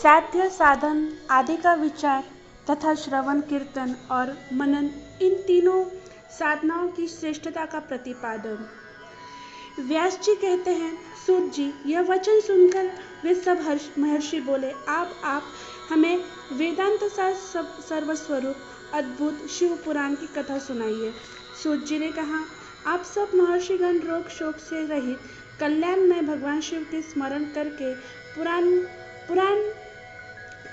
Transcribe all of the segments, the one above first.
साध्य, साधन आदि का विचार तथा श्रवण, कीर्तन और मनन, इन तीनों साधनाओं की श्रेष्ठता का प्रतिपादन। व्यास जी कहते हैं, सूत जी, यह वचन सुनकर वे सब महर्षि बोले, आप हमें वेदांत सर्वस्वरूप अद्भुत शिव पुराण की कथा सुनाइए। सूत जी ने कहा, आप सब महर्षिगण रोग शोक से रहित कल्याणमय भगवान शिव के स्मरण करके पुराण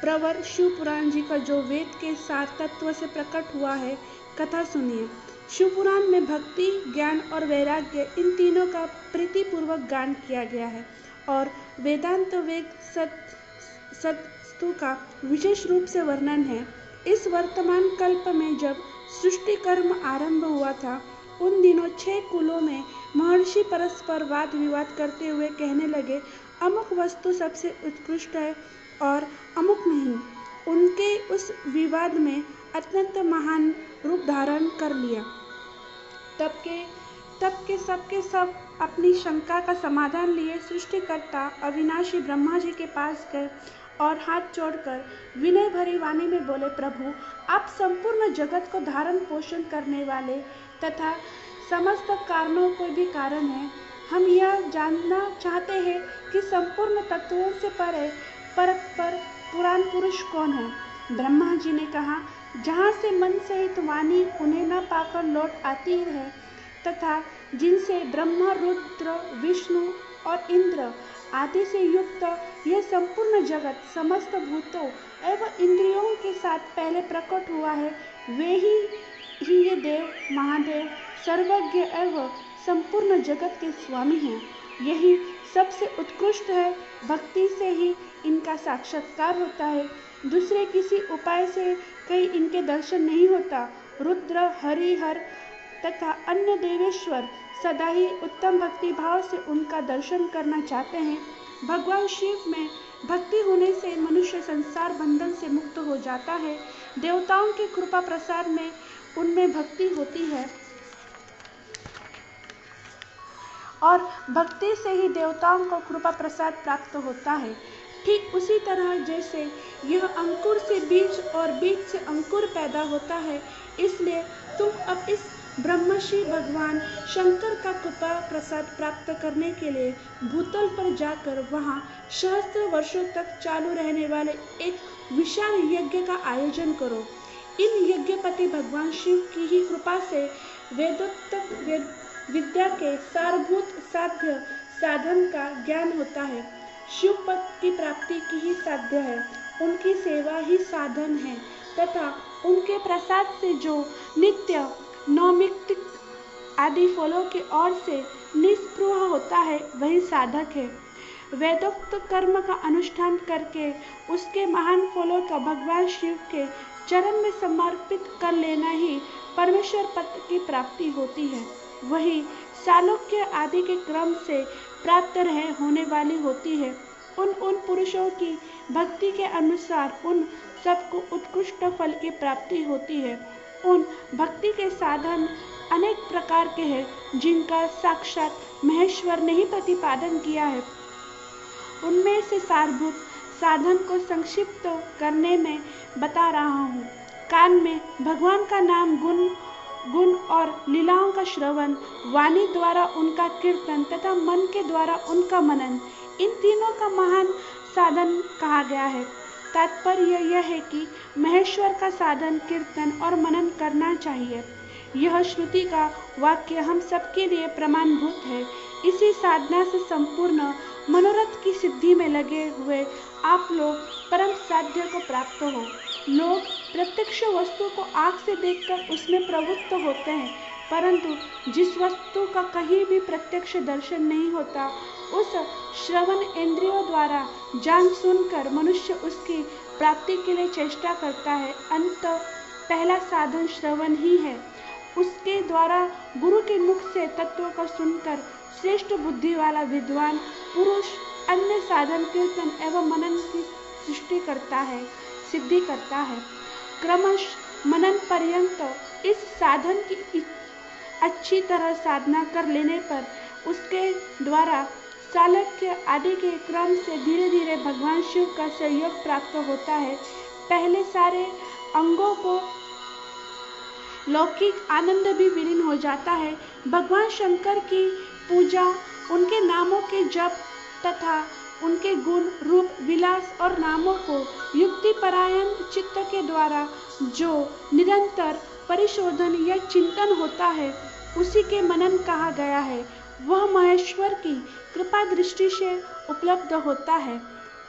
प्रवर शिव पुराण जी का जो वेद के सार तत्व से प्रकट हुआ है, कथा सुनिए। शिव पुराण में भक्ति, ज्ञान और वैराग्य, इन तीनों का प्रीतिपूर्वक गान किया गया है और वेदांत वेद सत्स्तु का विशेष रूप से वर्णन है। इस वर्तमान कल्प में जब सृष्टि कर्म आरंभ हुआ था, उन दिनों 6 कुलों में महर्षि परस्पर वाद विवाद करते हुए कहने लगे, अमुक वस्तु सबसे उत्कृष्ट है और अमुक नहीं। उनके उस विवाद में अत्यंत महान रूप धारण कर लिया। तब के सब अपनी शंका का समाधान लिए सृष्टिकर्ता अविनाशी ब्रह्मा जी के पास गए और हाथ जोड़कर विनय भरी वाणी में बोले, प्रभु, आप संपूर्ण जगत को धारण पोषण करने वाले तथा समस्त कारणों को भी कारण हैं। हम यह जानना चाहते हैं कि संपूर्ण तत्वों से परे पर पुराण पुरुष कौन है। ब्रह्मा जी ने कहा, जहाँ से मन सहित वाणी उन्हें न पाकर लौट आती है तथा जिनसे ब्रह्मा, रुद्र, विष्णु और इंद्र आदि से युक्त यह संपूर्ण जगत समस्त भूतों एवं इंद्रियों के साथ पहले प्रकट हुआ है, वे ही ये देव, महादेव, सर्वज्ञ एवं संपूर्ण जगत के स्वामी हैं। यही सबसे उत्कृष्ट है। भक्ति से ही इनका साक्षात्कार होता है, दूसरे किसी उपाय से कहीं इनके दर्शन नहीं होता। रुद्र, हरिहर तथा अन्य देवेश्वर सदा ही उत्तम भक्ति भाव से उनका दर्शन करना चाहते हैं। भगवान शिव में भक्ति होने से मनुष्य संसार बंधन से मुक्त हो जाता है। देवताओं की कृपा प्रसाद में उनमें भक्ति होती है और भक्ति से ही देवताओं को कृपा प्रसाद प्राप्त होता है। ठीक उसी तरह जैसे यह अंकुर से बीज और बीज से अंकुर पैदा होता है, इसलिए तुम अब इस ब्रह्मर्षि भगवान शंकर का कृपा प्रसाद प्राप्त करने के लिए भूतल पर जाकर वहां सहस्त्र वर्षों तक चालू रहने वाले एक विशाल यज्ञ का आयोजन करो। इन यज्ञपति भगवान शिव की ही कृपा से वेदोक्त विद्या के सारभूत साध्य साधन का ज्ञान होता है। शिव पद की प्राप्ति की ही साध्य है, उनकी सेवा ही साधन है तथा उनके प्रसाद से जो नित्य नैमित्तिक आदि फलों की ओर से निस्पृह होता है, वही साधक है। वेदोक्त कर्म का अनुष्ठान करके उसके महान फलों का भगवान शिव के चरण में समर्पित कर लेना ही परमेश्वर पद की प्राप्ति होती है। वही सालोक्य आदि के क्रम से प्राप्त होने वाली होती है। उन पुरुषों की भक्ति के अनुसार उन सबको उत्कृष्ट फल की प्राप्ति होती है। उन भक्ति के साधन अनेक प्रकार के हैं, जिनका साक्षात महेश्वर ने ही प्रतिपादन किया है। उनमें से सारभूत साधन को संक्षिप्त करने में बता रहा हूँ। कान में भगवान का नाम, गुण और लीलाओं का श्रवण, वाणी द्वारा उनका कीर्तन तथा मन के द्वारा उनका मनन, इन तीनों का महान साधन कहा गया है। तात्पर्य यह है कि महेश्वर का साधन, कीर्तन और मनन करना चाहिए। यह श्रुति का वाक्य हम सबके लिए प्रमाणभूत है। इसी साधना से संपूर्ण मनोरथ की सिद्धि में लगे हुए आप लोग परम साध्य को प्राप्त हो। लोग प्रत्यक्ष वस्तु को आँख से देखकर उसमें प्रवृत्त होते हैं, परंतु जिस वस्तु का कहीं भी प्रत्यक्ष दर्शन नहीं होता, उस श्रवण इंद्रियों द्वारा जान सुनकर मनुष्य उसकी प्राप्ति के लिए चेष्टा करता है। अंत पहला साधन श्रवण ही है। उसके द्वारा गुरु के मुख से तत्वों को सुनकर श्रेष्ठ बुद्धि वाला विद्वान पुरुष अन्य साधन, कीर्तन एवं मनन की सिद्धि करता है। क्रमश मनन पर्यंत इस साधन की अच्छी तरह साधना कर लेने पर उसके द्वारा चाणक्य आदि के क्रम से धीरे धीरे भगवान शिव का सहयोग प्राप्त होता है। पहले सारे अंगों को लौकिक आनंद भी विलीन हो जाता है। भगवान शंकर की पूजा, उनके नामों के जप तथा उनके गुण, रूप, विलास और नामों को युक्तिपरायण चित्त के द्वारा जो निरंतर परिशोधन या चिंतन होता है, उसी के मनन कहा गया है। वह महेश्वर की कृपा दृष्टि से उपलब्ध होता है।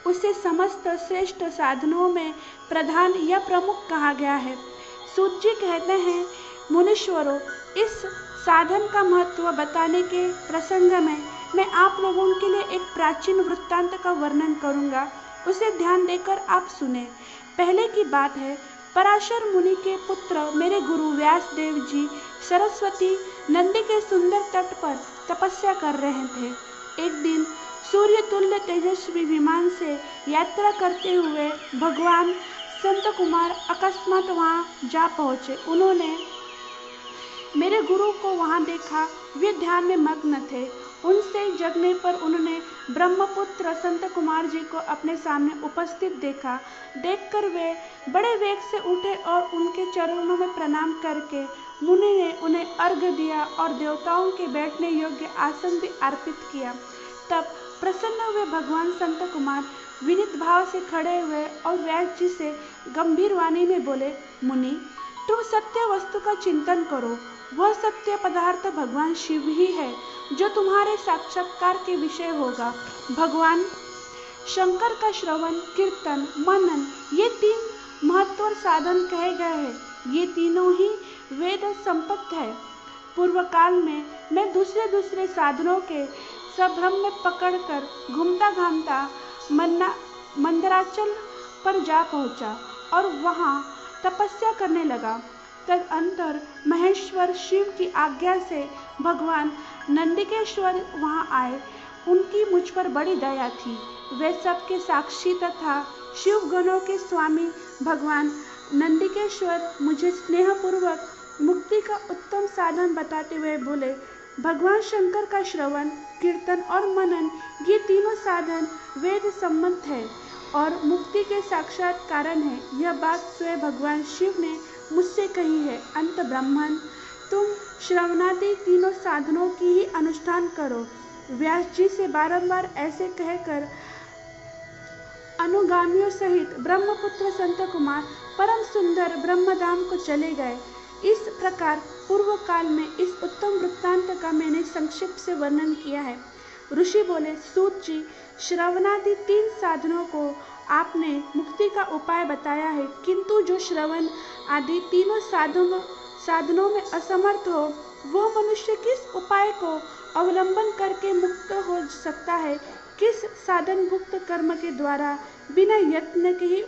उसे समस्त श्रेष्ठ साधनों में प्रधान या प्रमुख कहा गया है। सूत जी कहते हैं, मुनीश्वरों, इस साधन का महत्व बताने के प्रसंग में मैं आप लोगों के लिए एक प्राचीन वृत्तांत का वर्णन करूंगा। उसे ध्यान देकर आप सुने। पहले की बात है, पराशर मुनि के पुत्र मेरे गुरु व्यास देव जी सरस्वती नदी के सुंदर तट पर तपस्या कर रहे थे। एक दिन सूर्य तुल्य तेजस्वी विमान से यात्रा करते हुए भगवान संत कुमार अकस्मात वहां जा पहुंचे। उन्होंने मेरे गुरु को वहां देखा। वे ध्यान में मग्न थे। उनसे जगने पर उन्होंने ब्रह्मपुत्र संत कुमार जी को अपने सामने उपस्थित देखा। देखकर वे बड़े वेग से उठे और उनके चरणों में प्रणाम करके मुनि ने उन्हें अर्घ्य दिया और देवताओं के बैठने योग्य आसन भी अर्पित किया। तब प्रसन्न हुए भगवान संत कुमार विनीत भाव से खड़े हुए और व्यास जी से गंभीर वाणी में बोले, मुनि, तुम सत्य वस्तु का चिंतन करो। वह सत्य पदार्थ भगवान शिव ही है जो तुम्हारे साक्षात्कार के विषय होगा। भगवान शंकर का श्रवण, कीर्तन, मनन, ये 3 महत्वपूर्ण साधन कहे गए हैं। ये तीनों ही वेद संपत्त है। पूर्व काल में मैं दूसरे साधनों के संभ्रम में पकड़कर घूमता घामता मंदराचल पर जा पहुंचा और वहां तपस्या करने लगा। तदनंतर महेश्वर शिव की आज्ञा से भगवान नंदिकेश्वर वहां आए। उनकी मुझ पर बड़ी दया थी। वे सबके साक्षी तथा शिव गणों के स्वामी भगवान नंदिकेश्वर मुझे स्नेहपूर्वक मुक्ति का उत्तम साधन बताते हुए बोले, भगवान शंकर का श्रवण, कीर्तन और मनन, ये तीनों साधन वेद सम्मत है और मुक्ति के साक्षात कारण है। यह बात स्वयं भगवान शिव ने मुझसे कही है। अंत ब्रह्मन, तुम श्रवणादि तीनों साधनों की ही अनुष्ठान करो। व्यास जी से बारंबार ऐसे कहकर अनुगामियों सहित ब्रह्मपुत्र संत कुमार परम सुंदर ब्रह्मधाम को चले गए। इस प्रकार पूर्व काल में इस उत्तम वृत्तांत का मैंने संक्षिप्त से वर्णन किया है। ऋषि बोले, सूत जी, श्रवणादि 3 साधनों को आपने मुक्ति का उपाय बताया है, किंतु जो श्रवण आदि तीनों साधनों में असमर्थ हो, वो मनुष्य किस उपाय को अवलंबन करके मुक्त हो सकता है? किस साधन भुक्त कर्म के द्वारा बिना यत्न के ही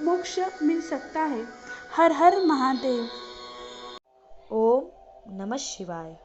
मोक्ष मिल सकता है? हर हर महादेव। ओम नमः शिवाय।